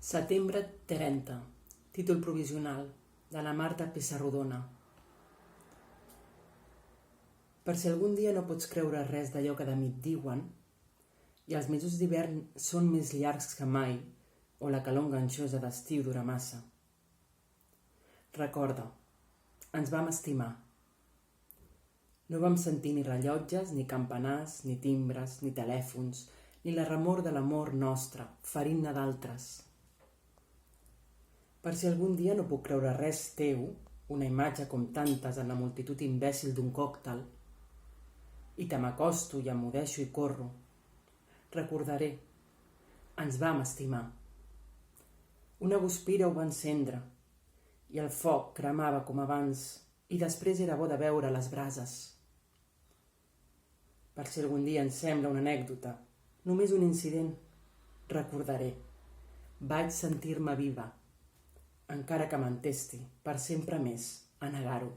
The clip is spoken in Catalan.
Setembre 30. Títol provisional de la Marta Pessarrodona. Per si algun dia no pots creure res d'allò que de mi et diuen, i els mesos d'hivern són més llargs que mai, o la calor enganxosa d'estiu dura massa. Recorda, ens vam estimar. No vam sentir ni rellotges, ni campanars, ni timbres, ni telèfons, ni la remor de l'amor nostre, ferint-ne d'altres. Per si algun dia no puc creure res teu, una imatge com tantes en la multitud imbècil d'un còctel, i te m'acosto i emudeixo i corro, recordaré, ens vam estimar. Una guspira ho va encendre, i el foc cremava com abans, i després era bo de veure les brases. Per si algun dia ens sembla una anècdota, només un incident, recordaré, vaig sentir-me viva, encara que m'entesti per sempre més a negar-ho.